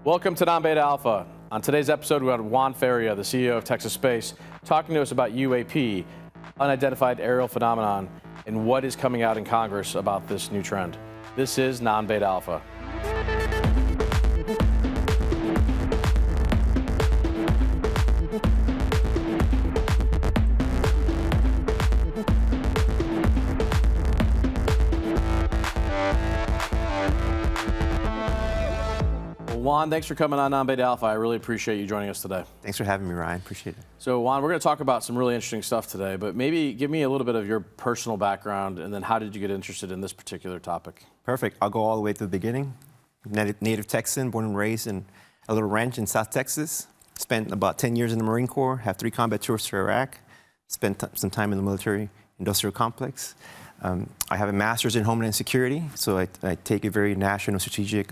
Welcome to Non-Beta Alpha. On today's episode, we have Juan Feria, the CEO of Texas Space, talking to us about UAP, Unidentified Aerial Phenomenon, and what is coming out in Congress about this new trend. This is Non-Beta Alpha. Juan, thanks for coming on Non-Beta Alpha. I really appreciate you joining us today. Thanks for having me, Ryan. Appreciate it. So, Juan, we're going to talk about some really interesting stuff today, but maybe give me a little bit of your personal background, and then how did you get interested in this particular topic? Perfect. I'll go all the way to the beginning. Native Texan, born and raised in a little ranch in South Texas. Spent about 10 years in the Marine Corps, have 3 combat tours to Iraq, spent some time in the military industrial complex. I have a master's in Homeland Security, so I take a very national strategic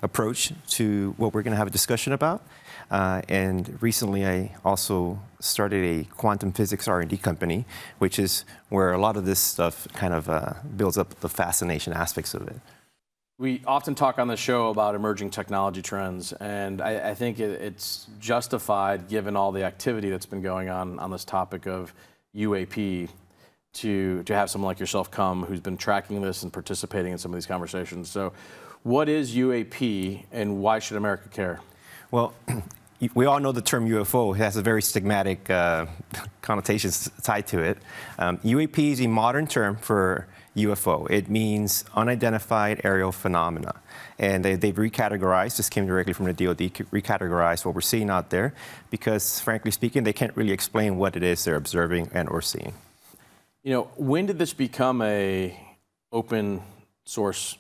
approach to what we're going to have a discussion about. And recently, I also started a quantum physics R&D company, which is where a lot of this stuff kind of builds up the fascination aspects of it. We often talk on the show about emerging technology trends, and I think it's justified, given all the activity that's been going on this topic of UAP, to have someone like yourself come who's been tracking this and participating in some of these conversations. So what is UAP and why should America care? Well, we all know the term UFO. It has a very stigmatic connotations tied to it. UAP is a modern term for UFO. It means unidentified aerial phenomena. And they've recategorized, this came directly from the DoD, recategorized what we're seeing out there because, frankly speaking, they can't really explain what it is they're observing and or seeing. You know, when did this become a open source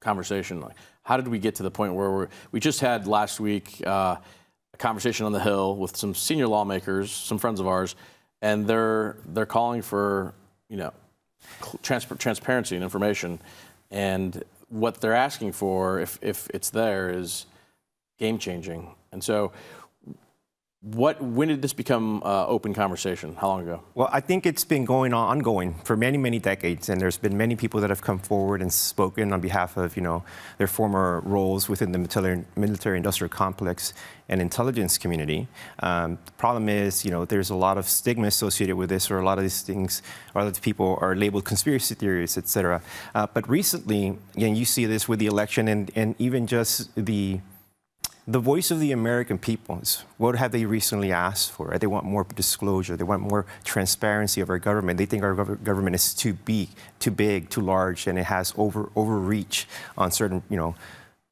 conversation? Like, how did we get to the point where we just had last week a conversation on the Hill with some senior lawmakers, some friends of ours, and they're calling for, you know, transparency and information, and what they're asking for, if it's there, is game changing. And so, when did this become open conversation? How long ago? Well, I think it's been ongoing for many, many decades, and there's been many people that have come forward and spoken on behalf of, their former roles within the military-industrial complex and intelligence community. The problem is, there's a lot of stigma associated with this, or a lot of these things, or a lot of people are labeled conspiracy theories, et cetera. But recently, again, you see this with the election and even just the voice of the American people is what have they recently asked for? They want more disclosure. They want more transparency of our government. They think our government is too big, too large, and it has overreach on certain,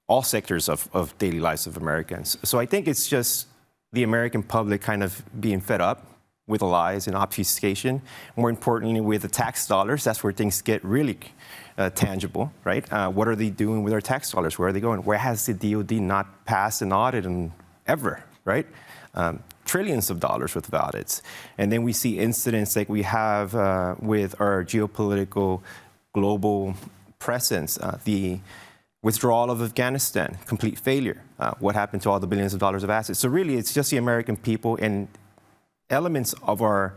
all sectors of daily lives of Americans. So I think it's just the American public kind of being fed up with the lies and obfuscation. More importantly, with the tax dollars, that's where things get really tangible, right? What are they doing with our tax dollars? Where are they going? Where has the DoD not passed an audit in ever, right? Trillions of dollars worth of audits. And then we see incidents like we have with our geopolitical global presence, the withdrawal of Afghanistan, complete failure. What happened to all the billions of dollars of assets? So really, it's just the American people and elements of our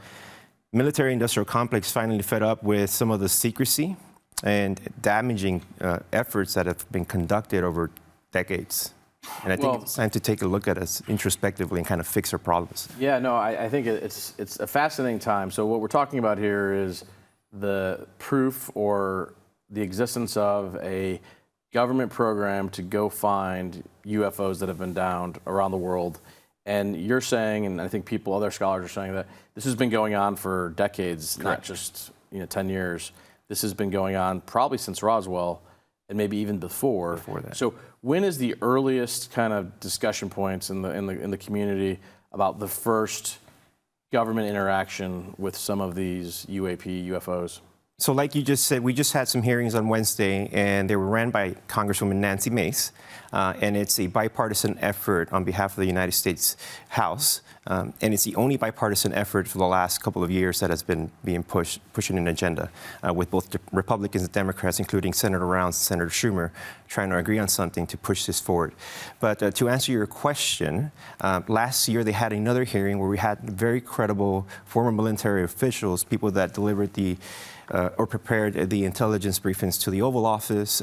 military-industrial complex finally fed up with some of the secrecy and damaging efforts that have been conducted over decades. And I think it's time to take a look at us introspectively and kind of fix our problems. Yeah, no, I think it's a fascinating time. So what we're talking about here is the proof or the existence of a government program to go find UFOs that have been downed around the world. And you're saying, and I think other scholars are saying, that this has been going on for decades, not just 10 years. This has been going on probably since Roswell, and maybe even before that. So when is the earliest kind of discussion points in the community about the first government interaction with some of these UAP, UFOs? So like you just said, we just had some hearings on Wednesday, and they were ran by Congresswoman Nancy Mace, and it's a bipartisan effort on behalf of the United States House, and it's the only bipartisan effort for the last couple of years that has been being pushing an agenda with both the Republicans and Democrats, including Senator Rounds and Senator Schumer, trying to agree on something to push this forward. But to answer your question, last year they had another hearing where we had very credible former military officials, people that delivered or prepared the intelligence briefings to the Oval Office,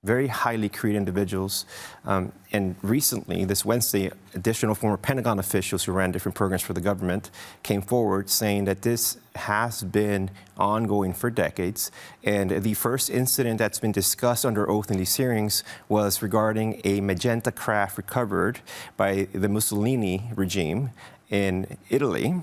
very highly created individuals. And recently, this Wednesday, additional former Pentagon officials who ran different programs for the government came forward saying that this has been ongoing for decades. And the first incident that's been discussed under oath in these hearings was regarding a magenta craft recovered by the Mussolini regime in Italy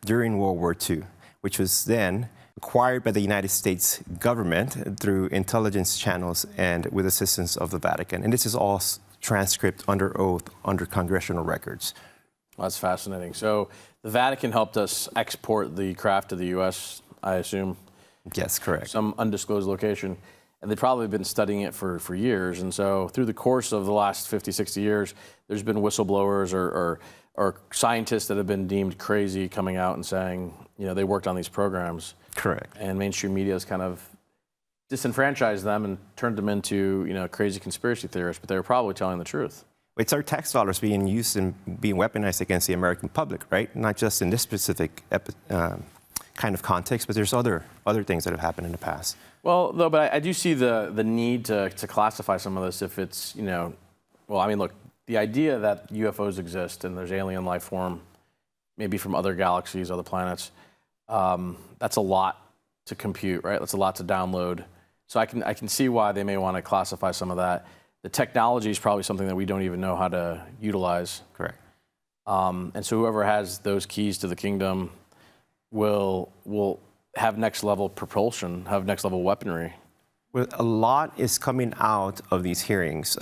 during World War II, which was then acquired by the United States government through intelligence channels and with assistance of the Vatican. And this is all transcript under oath under congressional records. That's fascinating. So the Vatican helped us export the craft to the U.S., I assume? Yes, correct. Some undisclosed location. And they've probably been studying it for years. And so through the course of the last 50, 60 years, there's been whistleblowers or scientists that have been deemed crazy coming out and saying, they worked on these programs. Correct. And mainstream media has kind of disenfranchised them and turned them into, crazy conspiracy theorists, but they were probably telling the truth. It's our tax dollars being used and being weaponized against the American public, right? Not just in this specific kind of context, but there's other things that have happened in the past. Well, though, but I do see the need to classify some of this if it's, look, the idea that UFOs exist and there's alien life form, maybe from other galaxies, other planets, that's a lot to compute, right? That's a lot to download. So I can see why they may want to classify some of that. The technology is probably something that we don't even know how to utilize. Correct. And so whoever has those keys to the kingdom will have next level propulsion, have next level weaponry. Well, a lot is coming out of these hearings.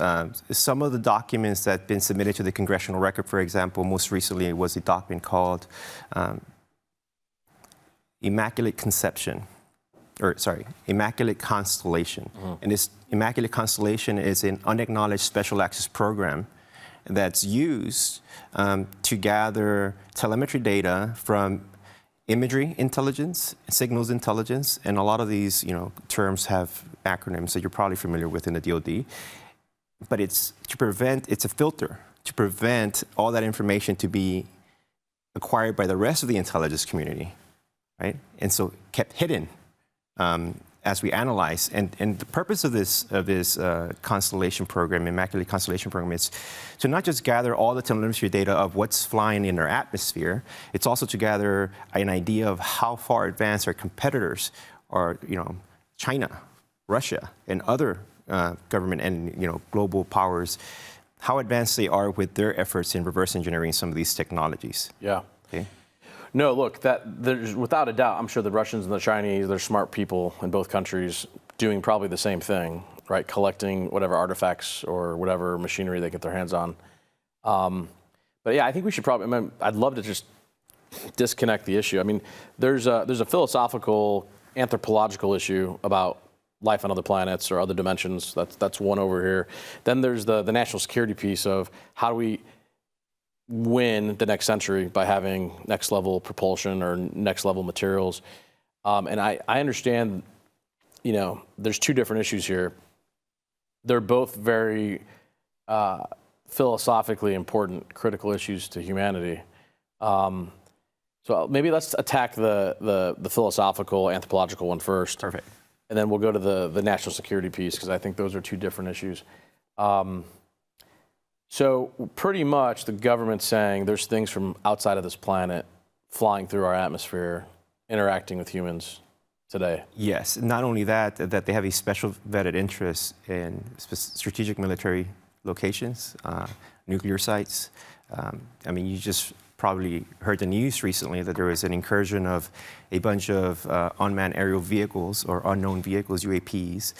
Some of the documents that have been submitted to the congressional record, for example, most recently was a document called Immaculate Constellation. Mm-hmm. And this Immaculate Constellation is an unacknowledged special access program that's used to gather telemetry data from imagery intelligence, signals intelligence, and a lot of these terms have acronyms that you're probably familiar with in the DoD. But it's a filter to prevent all that information to be acquired by the rest of the intelligence community, right? And so kept hidden as we analyze. And the purpose of this constellation program, Immaculate Constellation program, is to not just gather all the telemetry data of what's flying in our atmosphere, it's also to gather an idea of how far advanced our competitors are, China, Russia, and other government and global powers, how advanced they are with their efforts in reverse engineering some of these technologies. Yeah. Okay. No, look, there's without a doubt, I'm sure the Russians and the Chinese, they're smart people in both countries doing probably the same thing, right? Collecting whatever artifacts or whatever machinery they get their hands on. But yeah, I think we should probably, I'd love to just disconnect the issue. I mean, there's a philosophical, anthropological issue about life on other planets or other dimensions. That's one over here. Then there's the national security piece of how do we win the next century by having next level propulsion or next level materials. And I understand, there's two different issues here. They're both very philosophically important, critical issues to humanity. So maybe let's attack the philosophical, anthropological one first. Perfect. And then we'll go to the national security piece, because I think those are two different issues. So pretty much the government's saying there's things from outside of this planet flying through our atmosphere, interacting with humans today. Yes, not only that they have a special vetted interest in strategic military locations, nuclear sites. You just probably heard the news recently that there was an incursion of a bunch of unmanned aerial vehicles or unknown vehicles, UAPs,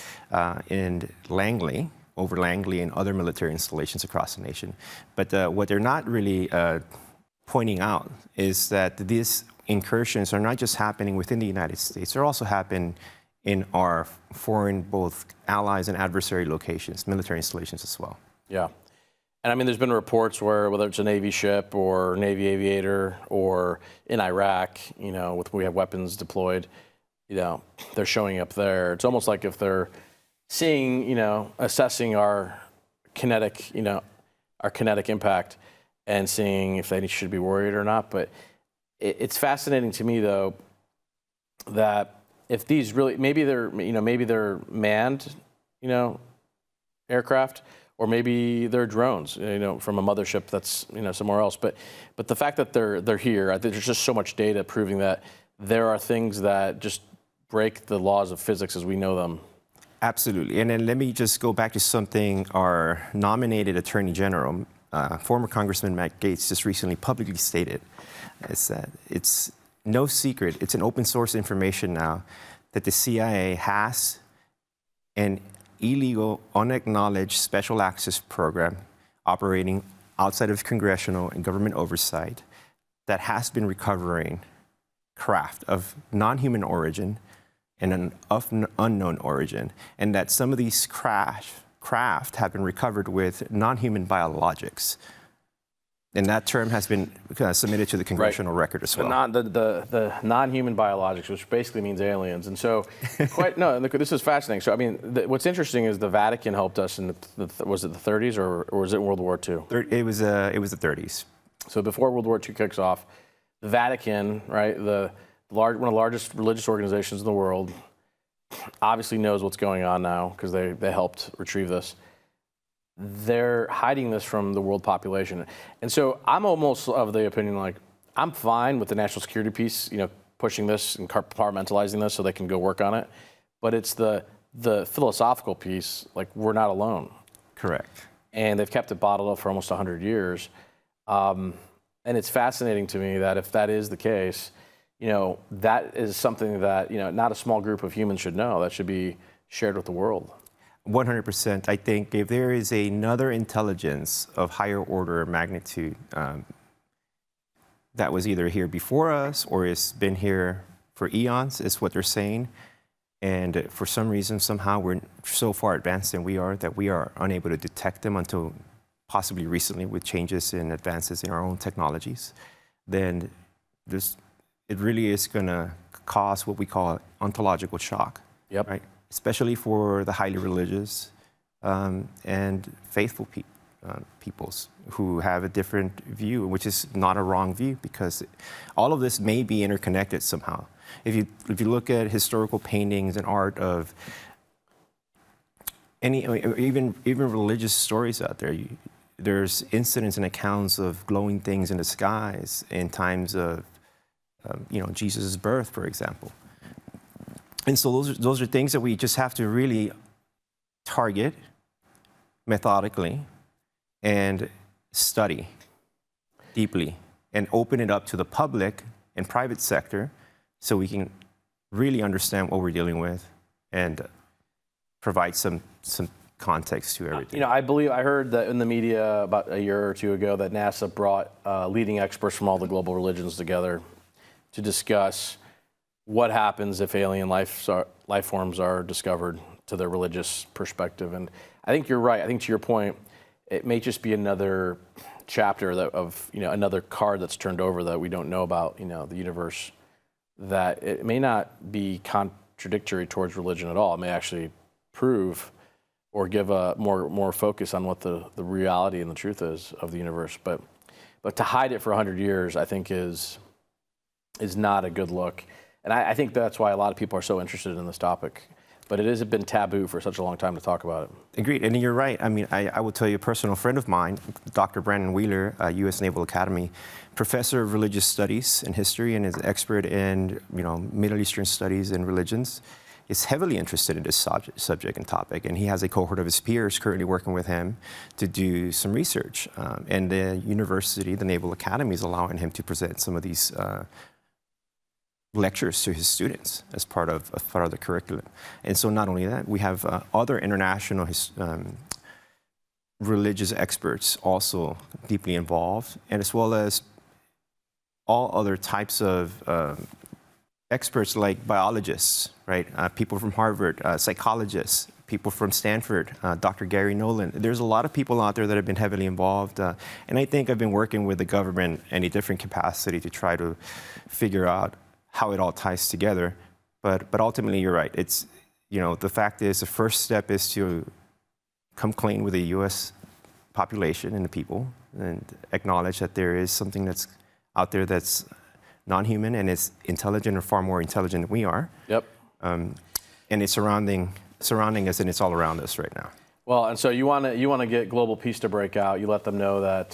in Langley, over Langley and other military installations across the nation. But what they're not really pointing out is that these incursions are not just happening within the United States, they're also happening in our foreign, both allies and adversary locations, military installations as well. Yeah. And there's been reports where whether it's a Navy ship or Navy aviator or in Iraq, we have weapons deployed, they're showing up there. It's almost like if they're seeing, assessing our kinetic impact and seeing if they should be worried or not. But it's fascinating to me, though, that if these really, maybe they're manned, aircraft, or maybe they're drones, from a mothership that's, somewhere else. But the fact that they're here, I think there's just so much data proving that there are things that just break the laws of physics as we know them. Absolutely. And then let me just go back to something our nominated Attorney General, former Congressman Matt Gaetz, just recently publicly stated. Is that it's no secret, it's an open source information now, that the CIA has an illegal, unacknowledged special access program operating outside of congressional and government oversight that has been recovering craft of non-human origin and of unknown origin, and that some of these craft have been recovered with non-human biologics. And that term has been submitted to the congressional record as well. The non-human biologics, which basically means aliens. And so, this is fascinating. So, I mean, what's interesting is the Vatican helped us in was it the 30s or was it World War II? It was the 30s. So before World War II kicks off, the Vatican, right, one of the largest religious organizations in the world, obviously knows what's going on now because they helped retrieve this. They're hiding this from the world population. And so I'm almost of the opinion, like, I'm fine with the national security piece, pushing this and compartmentalizing this so they can go work on it. But it's the philosophical piece, like, we're not alone. Correct. And they've kept it bottled up for almost 100 years. And it's fascinating to me that if that is the case, that is something that, not a small group of humans should know. That should be shared with the world. 100%. I think if there is another intelligence of higher order magnitude that was either here before us or has been here for eons, is what they're saying. And for some reason, somehow we're so far advanced than we are that we are unable to detect them until possibly recently with changes and advances in our own technologies. Then it really is going to cause what we call ontological shock. Yep. Right? Especially for the highly religious and faithful peoples who have a different view, which is not a wrong view, because all of this may be interconnected somehow. If you look at historical paintings and art of even religious stories out there, there's incidents and accounts of glowing things in the skies in times of Jesus' birth, for example. And so those are things that we just have to really target methodically and study deeply and open it up to the public and private sector so we can really understand what we're dealing with and provide some context to everything. I heard that in the media about a year or two ago that NASA brought leading experts from all the global religions together to discuss what happens if alien life forms are discovered to their religious perspective. And I think you're right. I think to your point, it may just be another chapter of another card that's turned over that we don't know about, the universe, that it may not be contradictory towards religion at all. It may actually prove or give a more focus on what the reality and the truth is of the universe. But to hide it for 100 years, I think is not a good look. And I think that's why a lot of people are so interested in this topic. But it has been taboo for such a long time to talk about it. Agreed. And you're right. I mean, I will tell you, a personal friend of mine, Dr. Brandon Wheeler, US Naval Academy, professor of religious studies and history, and is an expert in Middle Eastern studies and religions, is heavily interested in this subject and topic. And he has a cohort of his peers currently working with him to do some research. And the university, the Naval Academy, is allowing him to present some of these lectures to his students as part of the curriculum. And so not only that, we have other international religious experts also deeply involved, and as well as all other types of experts like biologists, right? People from Harvard, psychologists, people from Stanford, Dr. Gary Nolan. There's a lot of people out there that have been heavily involved. And I think I've been working with the government in a different capacity to try to figure out how it all ties together. But ultimately, you're right. It's, the fact is, the first step is to come clean with the U.S. population and the people and acknowledge that there is something that's out there that's non-human and it's intelligent or far more intelligent than we are. Yep. And it's surrounding us, and it's all around us right now. Well, and so you want to get global peace to break out. You let them know that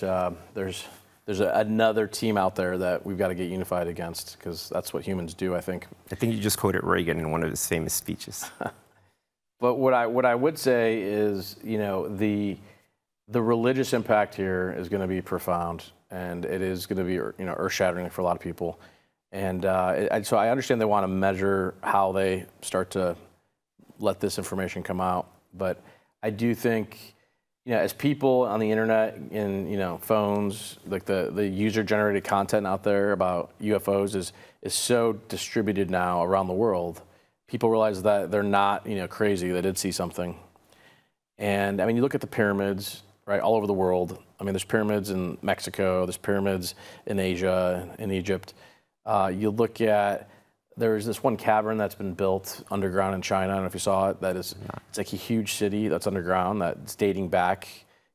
there's another team out there that we've got to get unified against, because that's what humans do, I think. I think you just quoted Reagan in one of his famous speeches. But what I would say is, the religious impact here is going to be profound, and it is going to be earth-shattering for a lot of people. And so I understand they want to measure how they start to let this information come out, but I do think, as people on the internet and phones, like the user-generated content out there about UFOs is so distributed now around the world, people realize that they're not crazy. They did see something, and I mean, you look at the pyramids, right, all over the world. I mean, there's pyramids in Mexico, there's pyramids in Asia, in Egypt. You look at, there's this one cavern that's been built underground in China. I don't know if you saw it. It's like a huge city that's underground that's dating back,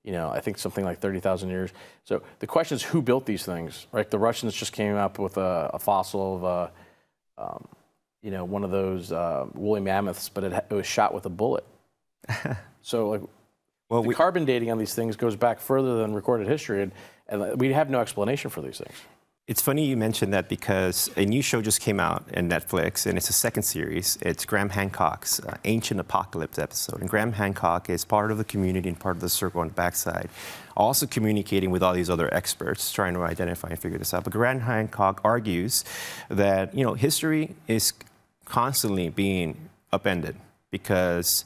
I think something like 30,000 years. So the question is, who built these things, right? The Russians just came up with a fossil of one of those woolly mammoths, but it was shot with a bullet. So the carbon dating on these things goes back further than recorded history, and we have no explanation for these things. It's funny you mentioned that, because a new show just came out on Netflix, and it's a second series. It's Graham Hancock's Ancient Apocalypse episode. And Graham Hancock is part of the community and part of the circle on the backside, also communicating with all these other experts, trying to identify and figure this out. But Graham Hancock argues that, history is constantly being upended, because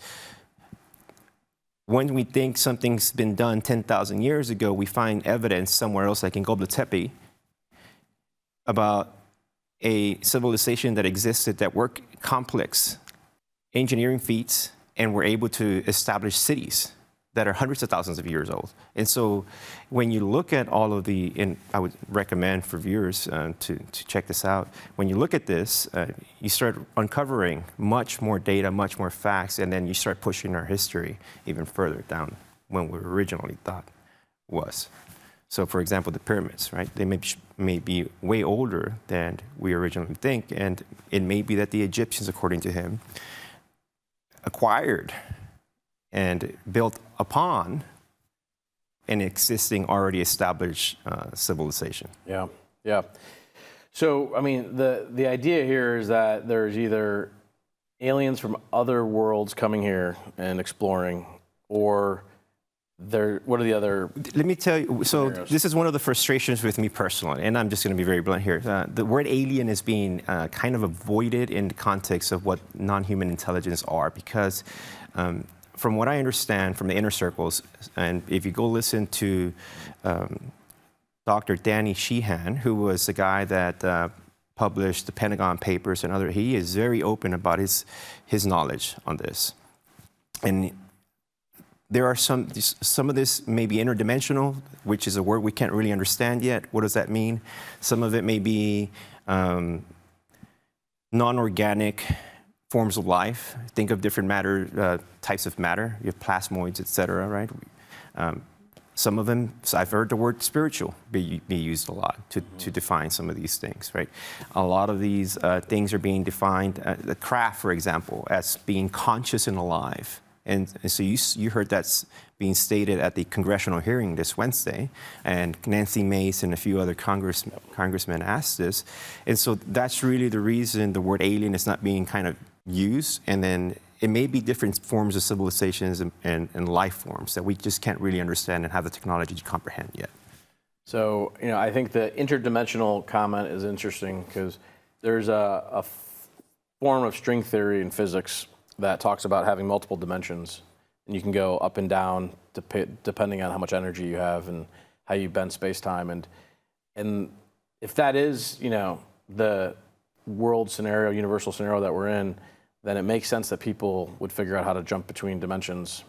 when we think something's been done 10,000 years ago, we find evidence somewhere else, like in Göbekli Tepe, about a civilization that existed that worked complex engineering feats and were able to establish cities that are hundreds of thousands of years old. And so when you look at all of and I would recommend for viewers to check this out, when you look at this, you start uncovering much more data, much more facts, and then you start pushing our history even further down when we originally thought was. So, for example, the pyramids, right? They may be way older than we originally think, and it may be that the Egyptians, according to him, acquired and built upon an existing, already established civilization. Yeah, yeah. So, I mean, the idea here is that there's either aliens from other worlds coming here and exploring, or what are the other? Let me tell you, so scenarios? This is one of the frustrations with me personally, and I'm just going to be very blunt here. The word alien is being kind of avoided in the context of what non-human intelligence are, because from what I understand from the inner circles, and if you go listen to Dr. Danny Sheehan, who was the guy that published the Pentagon Papers and he is very open about his knowledge on this. And there are some of this may be interdimensional, which is a word we can't really understand yet. What does that mean? Some of it may be non-organic forms of life. Think of different matter, types of matter. You have plasmoids, et cetera, right? Some of them, so I've heard the word spiritual be used a lot to define some of these things, right? A lot of these things are being defined, the craft, for example, as being conscious and alive. And so you heard that's being stated at the congressional hearing this Wednesday, and Nancy Mace and a few other congressmen asked this. And so that's really the reason the word alien is not being kind of used. And then it may be different forms of civilizations and life forms that we just can't really understand and have the technology to comprehend yet. So, I think the interdimensional comment is interesting, because there's a form of string theory in physics that talks about having multiple dimensions, and you can go up and down depending on how much energy you have and how you bend space-time. And if that is, the world scenario, universal scenario that we're in, then it makes sense that people would figure out how to jump between dimensions.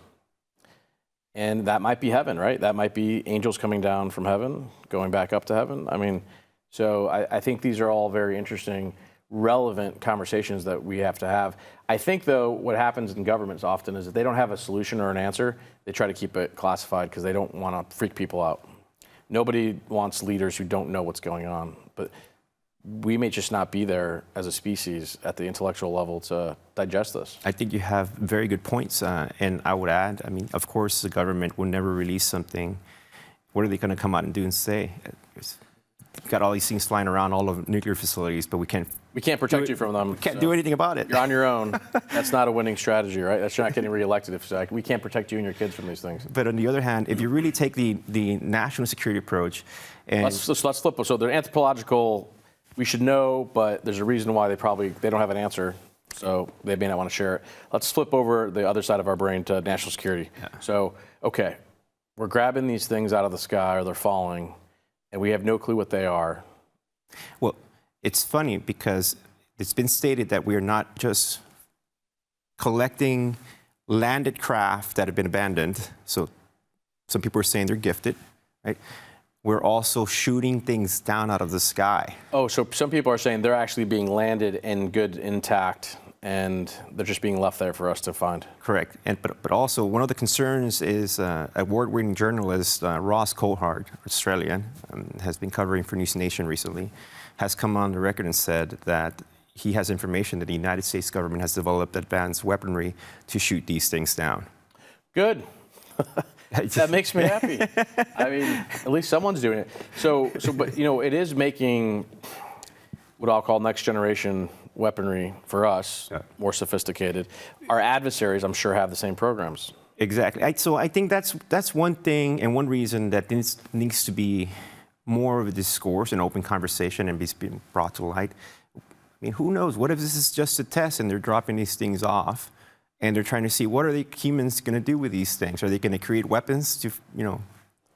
And that might be heaven, right? That might be angels coming down from heaven, going back up to heaven. I mean, so I think these are all very interesting, relevant conversations that we have to have. I think, though, what happens in governments often is that they don't have a solution or an answer. They try to keep it classified because they don't want to freak people out. Nobody wants leaders who don't know what's going on. But we may just not be there as a species at the intellectual level to digest this. I think you have very good points, and I would add, I mean, of course, the government will never release something. What are they going to come out and do and say? We've got all these things flying around all over nuclear facilities, but we can't protect you from them. We can't do anything about it. You're on your own. That's not a winning strategy, right? That's not getting reelected. If we can't protect you and your kids from these things. But on the other hand, if you really take the national security approach, and let's flip. So they're anthropological. We should know, but there's a reason why they don't have an answer, so they may not want to share it. Let's flip over the other side of our brain to national security. Yeah. So, okay, we're grabbing these things out of the sky, or they're falling, and we have no clue what they are. Well, it's funny because it's been stated that we are not just collecting landed craft that have been abandoned. So some people are saying they're gifted, right? We're also shooting things down out of the sky. Oh, so some people are saying they're actually being landed in good, intact, and they're just being left there for us to find. Correct. But also, one of the concerns is award-winning journalist Ross Coulthard, Australian, has been covering for News Nation recently, has come on the record and said that he has information that the United States government has developed advanced weaponry to shoot these things down. Good. That makes me happy. I mean, at least someone's doing it. But it is making what I'll call next generation weaponry for us more sophisticated. Our adversaries, I'm sure, have the same programs. Exactly. So I think that's one thing and one reason that needs to be more of a discourse and open conversation and be brought to light. I mean, who knows? What if this is just a test and they're dropping these things off? And they're trying to see what are the humans going to do with these things? Are they going to create weapons to,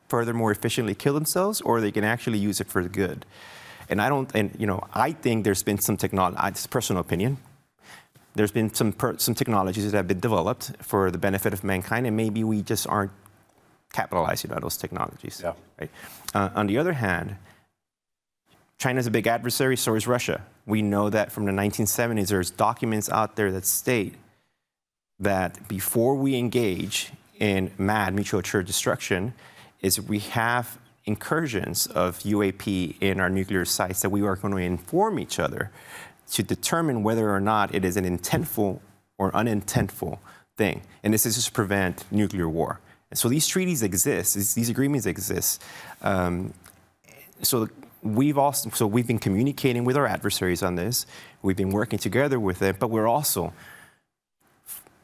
further more efficiently kill themselves, or are they going to actually use it for the good? And I think there's been some technology. It's a personal opinion. There's been some technologies that have been developed for the benefit of mankind, and maybe we just aren't capitalizing on those technologies. Yeah. Right? On the other hand, China's a big adversary. So is Russia. We know that from the 1970s. There's documents out there that state that before we engage in mad mutual assured destruction, is we have incursions of UAP in our nuclear sites that we are going to inform each other to determine whether or not it is an intentful or unintentful thing. And this is just to prevent nuclear war. And so these treaties exist, these agreements exist. So we've been communicating with our adversaries on this. We've been working together with them, but we're also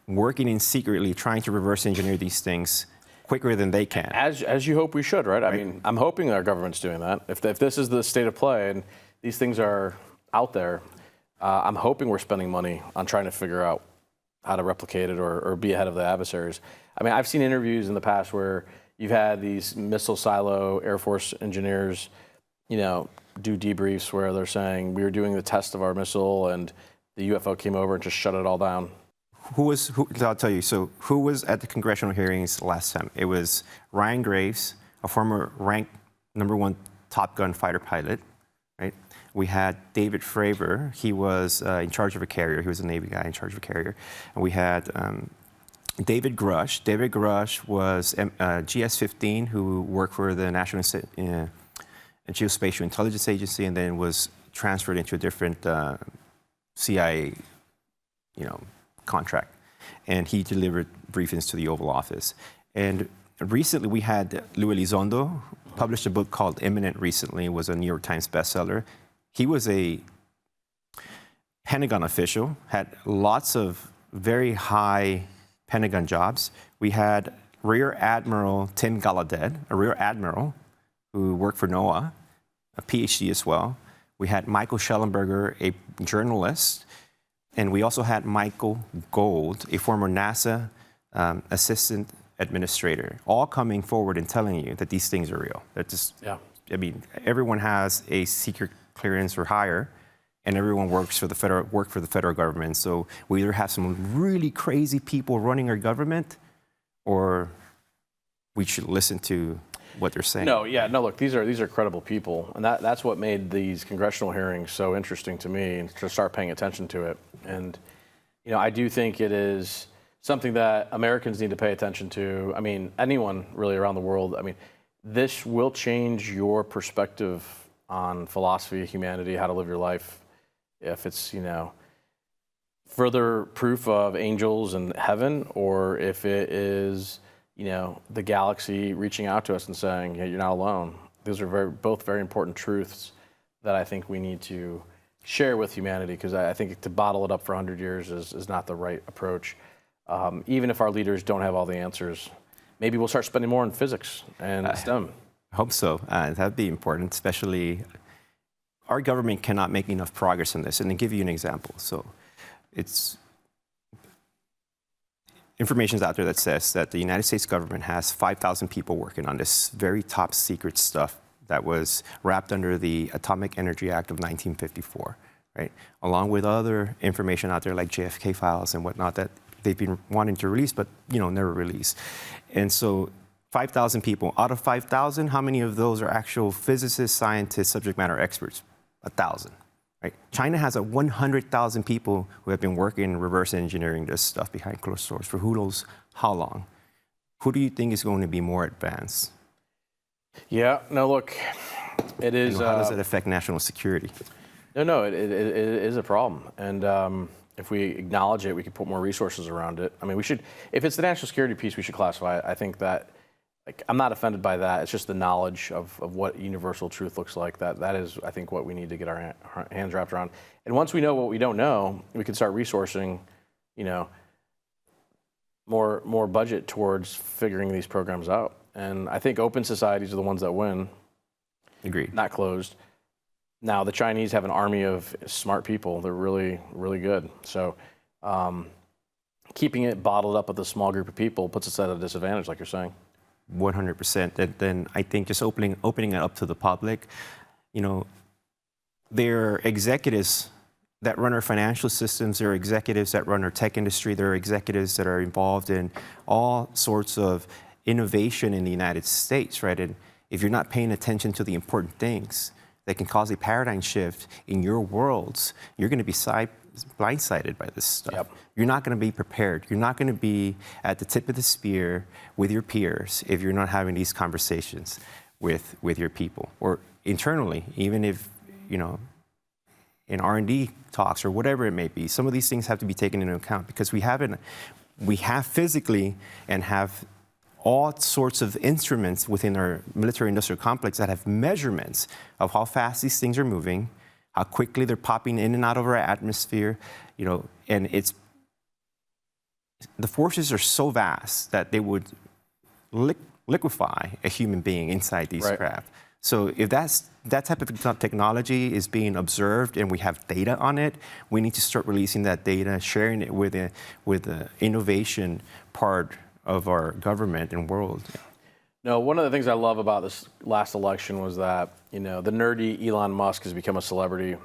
working in secretly, trying to reverse engineer these things quicker than they can. As you hope we should, right? I mean, I'm hoping our government's doing that. If this is the state of play and these things are out there, I'm hoping we're spending money on trying to figure out how to replicate it or be ahead of the adversaries. I mean, I've seen interviews in the past where you've had these missile silo Air Force engineers, do debriefs where they're saying we were doing the test of our missile and the UFO came over and just shut it all down. I'll tell you, so who was at the congressional hearings last time? It was Ryan Graves, a former rank #1 Top Gun fighter pilot, right? We had David Fravor. He was in charge of a carrier. He was a Navy guy in charge of a carrier. And we had David Grush. David Grush was GS-15, who worked for the National Geospatial Intelligence Agency and then was transferred into a different CIA, contract, and he delivered briefings to the Oval Office. And recently we had Louis Elizondo published a book called Imminent recently. It was a New York Times bestseller. He was a Pentagon official, had lots of very high Pentagon jobs. We had Rear Admiral Tim Gallaudet, a Rear Admiral who worked for NOAA, a PhD as well. We had Michael Schellenberger, a journalist. And we also had Michael Gold, a former NASA assistant administrator, all coming forward and telling you that these things are real. They're just, everyone has a secret clearance or higher, and everyone works for the federal government. So we either have some really crazy people running our government, or we should listen to what they're saying. No, look, these are credible people, and that's what made these congressional hearings so interesting to me, and to start paying attention to it. And I do think it is something that Americans need to pay attention to. I mean, anyone really around the world. I mean, this will change your perspective on philosophy of humanity, how to live your life, if it's, further proof of angels and heaven, or if it is, the galaxy reaching out to us and saying, hey, you're not alone. Those are both very important truths that I think we need to share with humanity, because I think to bottle it up for 100 years is not the right approach. Even if our leaders don't have all the answers, maybe we'll start spending more on physics and STEM. I hope so. That'd be important, especially our government cannot make enough progress in this. And to give you an example, so it's information's out there that says that the United States government has 5,000 people working on this very top secret stuff that was wrapped under the Atomic Energy Act of 1954, right? Along with other information out there like JFK files and whatnot that they've been wanting to release, but never released. And so 5,000 people. Out of 5,000, how many of those are actual physicists, scientists, subject matter experts? 1,000. Right? China has 100,000 people who have been working reverse engineering this stuff behind closed doors for who knows how long. Who do you think is going to be more advanced? Yeah, no, look, it is. How does it affect national security? No, it is a problem. And if we acknowledge it, we can put more resources around it. I mean, we should, if it's the national security piece, we should classify it. I think that, I'm not offended by that. It's just the knowledge of what universal truth looks like. That is, I think, what we need to get our hands wrapped around. And once we know what we don't know, we can start resourcing, more budget towards figuring these programs out. And I think open societies are the ones that win. Agreed. Not closed. Now, the Chinese have an army of smart people. They're really, really good. So keeping it bottled up with a small group of people puts us at a disadvantage, like you're saying. 100%. And then I think just opening it up to the public, there are executives that run our financial systems, there are executives that run our tech industry, there are executives that are involved in all sorts of innovation in the United States, right? And if you're not paying attention to the important things that can cause a paradigm shift in your worlds, you're going to be blindsided by this stuff. Yep. You're not going to be prepared. You're not going to be at the tip of the spear with your peers if you're not having these conversations with your people or internally, even if, in R&D talks or whatever it may be. Some of these things have to be taken into account because we have physically and have all sorts of instruments within our military industrial complex that have measurements of how fast these things are moving, how quickly they're popping in and out of our atmosphere, and the forces are so vast that they would liquefy a human being inside these craft. So if that type of technology is being observed and we have data on it, we need to start releasing that data, sharing it with the innovation part of our government and world. No, one of the things I love about this last election was that, the nerdy Elon Musk has become a celebrity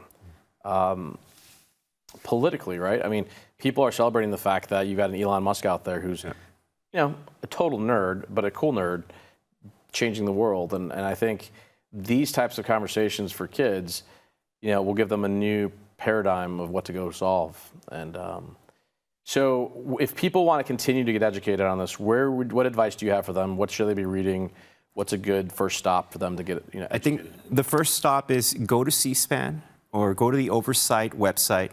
politically, right? I mean, people are celebrating the fact that you've got an Elon Musk out there who's, a total nerd, but a cool nerd, changing the world. And I think these types of conversations for kids, will give them a new paradigm of what to go solve. And so if people want to continue to get educated on this, what advice do you have for them? What should they be reading? What's a good first stop for them to get, educated? I think the first stop is go to C-SPAN or go to the oversight website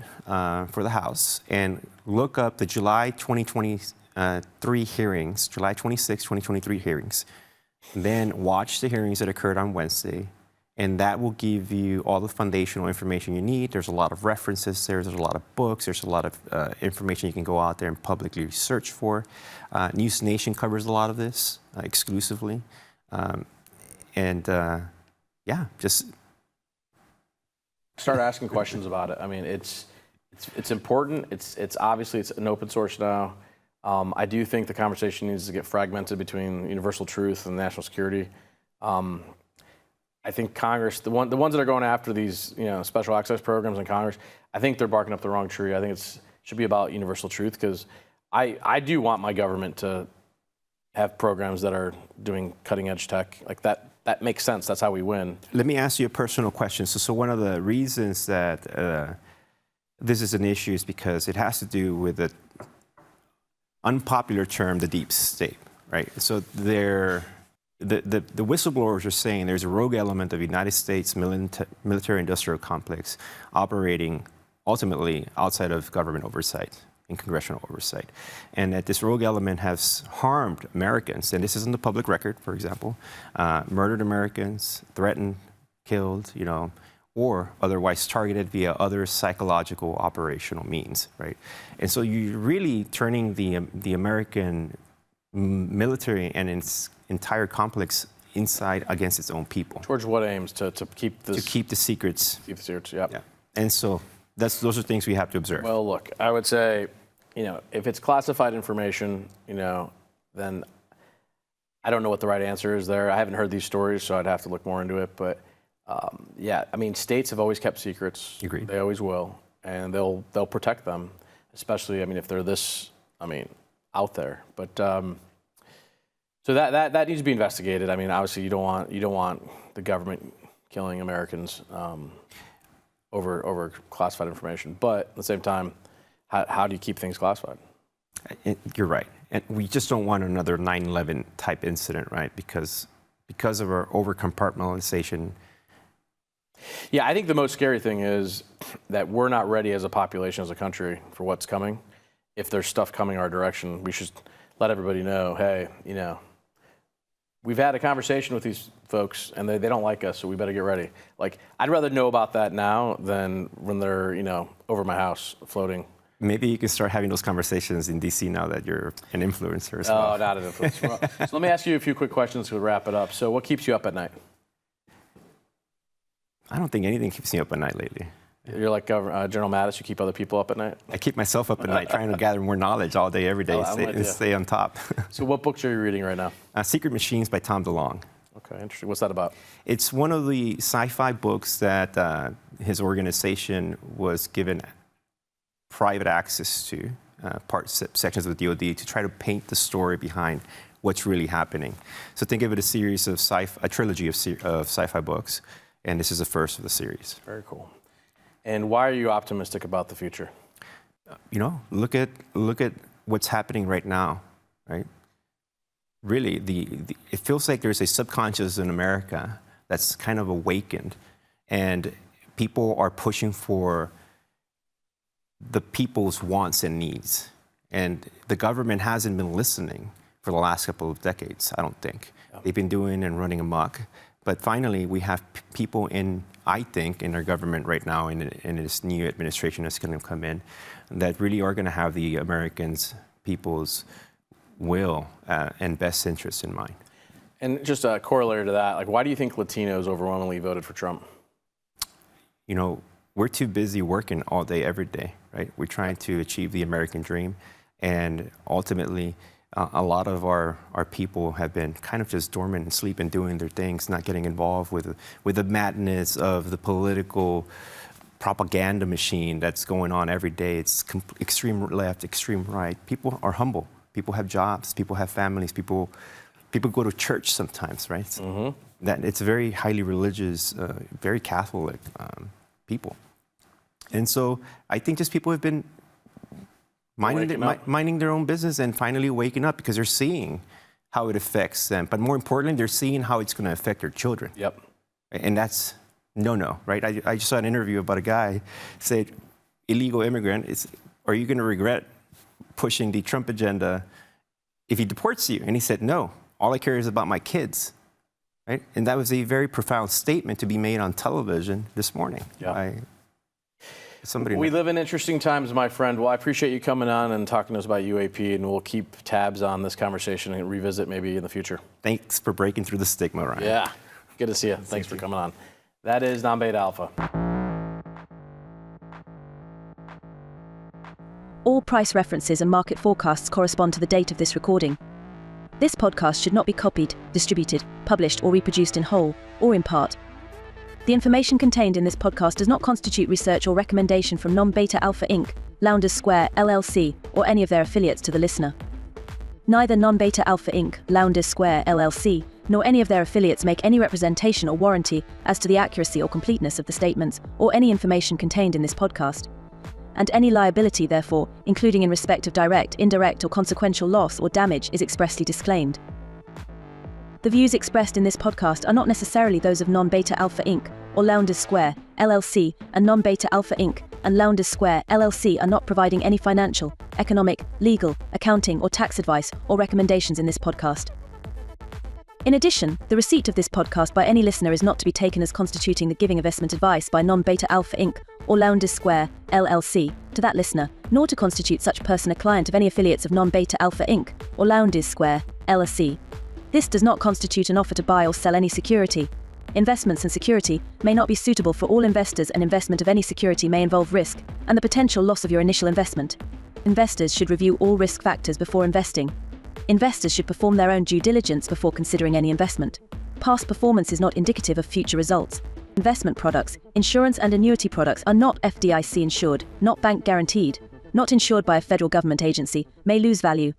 for the House and look up the July 2023 hearings, July 26, 2023 hearings. Then watch the hearings that occurred on Wednesday, and that will give you all the foundational information you need. There's a lot of references there. There's a lot of books. There's a lot of information you can go out there and publicly search for. News Nation covers a lot of this exclusively. Just start asking questions about it. I mean, it's important. It's obviously it's an open source now. I do think the conversation needs to get fragmented between universal truth and national security. I think Congress, the ones that are going after these, special access programs in Congress, I think they're barking up the wrong tree. I think it should be about universal truth because I do want my government to have programs that are doing cutting edge tech like that. That makes sense. That's how we win. Let me ask you a personal question. So one of the reasons that this is an issue is because it has to do with the unpopular term, the deep state, right? So the whistleblowers are saying there's a rogue element of United States military-industrial complex operating ultimately outside of government oversight and congressional oversight, and that this rogue element has harmed Americans, and this is in the public record, for example, murdered Americans, threatened, killed, or otherwise targeted via other psychological operational means, right? And so you're really turning the American military and its entire complex inside against its own people. Towards what aims? To keep this... To keep the secrets. Keep the secrets, yep. Yeah. And so those are things we have to observe. Well, look, I would say, if it's classified information, then I don't know what the right answer is there. I haven't heard these stories, so I'd have to look more into it. But states have always kept secrets. Agreed. They always will, and they'll protect them, especially, if they're this, out there. But so that needs to be investigated. Obviously, you don't want the government killing Americans over classified information. But at the same time, how do you keep things classified? You're right. And we just don't want another 9/11 type incident, right? Because of our over-compartmentalization. Yeah, I think the most scary thing is that we're not ready as a population, as a country, for what's coming. If there's stuff coming our direction, we should let everybody know, hey, we've had a conversation with these folks and they don't like us, so we better get ready. I'd rather know about that now than when they're, over my house floating. Maybe you can start having those conversations in D.C. now that you're an influencer as well. Oh, not an influencer. So let me ask you a few quick questions to wrap it up. So what keeps you up at night? I don't think anything keeps me up at night lately. You're like General Mattis, you keep other people up at night? I keep myself up at night trying to gather more knowledge all day, every day, and stay on top. So what books are you reading right now? Secret Machines by Tom DeLonge. Okay, interesting. What's that about? It's one of the sci-fi books that his organization was given private access to, sections of the DoD, to try to paint the story behind what's really happening. So think of it as a trilogy of sci-fi books, and this is the first of the series. Very cool. And why are you optimistic about the future? Look at what's happening right now, right? Really, it feels like there's a subconscious in America that's kind of awakened, and people are pushing for the people's wants and needs. And the government hasn't been listening for the last couple of decades, I don't think. Yeah. They've been doing and running amok. But finally, we have people in our government right now, in this new administration that's going to come in, that really are going to have the Americans, people's will and best interests in mind. And just a corollary to that, why do you think Latinos overwhelmingly voted for Trump? We're too busy working all day, every day, right? We're trying to achieve the American dream. And ultimately, a lot of our people have been kind of just dormant and sleeping, doing their things, not getting involved with the madness of the political propaganda machine that's going on every day. It's extreme left, extreme right. People are humble. People have jobs. People have families. People go to church sometimes, right? Mm-hmm. That it's very highly religious, very Catholic people. And so I think just people have been minding their own business and finally waking up, because they're seeing how it affects them. But more importantly, they're seeing how it's going to affect their children. Yep. And that's no, right? I just saw an interview about a guy said, illegal immigrant, are you going to regret pushing the Trump agenda if he deports you? And he said, no, all I care is about my kids. Right? And that was a very profound statement to be made on television this morning. Yeah. We live in interesting times, my friend. Well, I appreciate you coming on and talking to us about UAP, and we'll keep tabs on this conversation and revisit maybe in the future. Thanks for breaking through the stigma, Ryan. Yeah, good to see you. Thanks for coming on. That is Non-Beta Alpha. All price references and market forecasts correspond to the date of this recording. This podcast should not be copied, distributed, published, or reproduced in whole or in part. The information contained in this podcast does not constitute research or recommendation from Non-Beta Alpha Inc., Lowndes Square LLC, or any of their affiliates to the listener. Neither Non-Beta Alpha Inc., Lowndes Square LLC, nor any of their affiliates make any representation or warranty as to the accuracy or completeness of the statements or any information contained in this podcast. And any liability, therefore, including in respect of direct, indirect, or consequential loss or damage, is expressly disclaimed. The views expressed in this podcast are not necessarily those of Non-Beta Alpha Inc. or Lowndes Square, LLC, and Non-Beta Alpha Inc. and Lowndes Square, LLC are not providing any financial, economic, legal, accounting, or tax advice or recommendations in this podcast. In addition, the receipt of this podcast by any listener is not to be taken as constituting the giving investment advice by Non-Beta Alpha Inc. or Lowndes Square, LLC, to that listener, nor to constitute such person a client of any affiliates of Non-Beta Alpha Inc. or Lowndes Square, LLC. This does not constitute an offer to buy or sell any security. Investments in security may not be suitable for all investors, and investment of any security may involve risk and the potential loss of your initial investment. Investors should review all risk factors before investing. Investors should perform their own due diligence before considering any investment. Past performance is not indicative of future results. Investment products, insurance and annuity products are not FDIC insured, not bank guaranteed, not insured by a federal government agency, may lose value,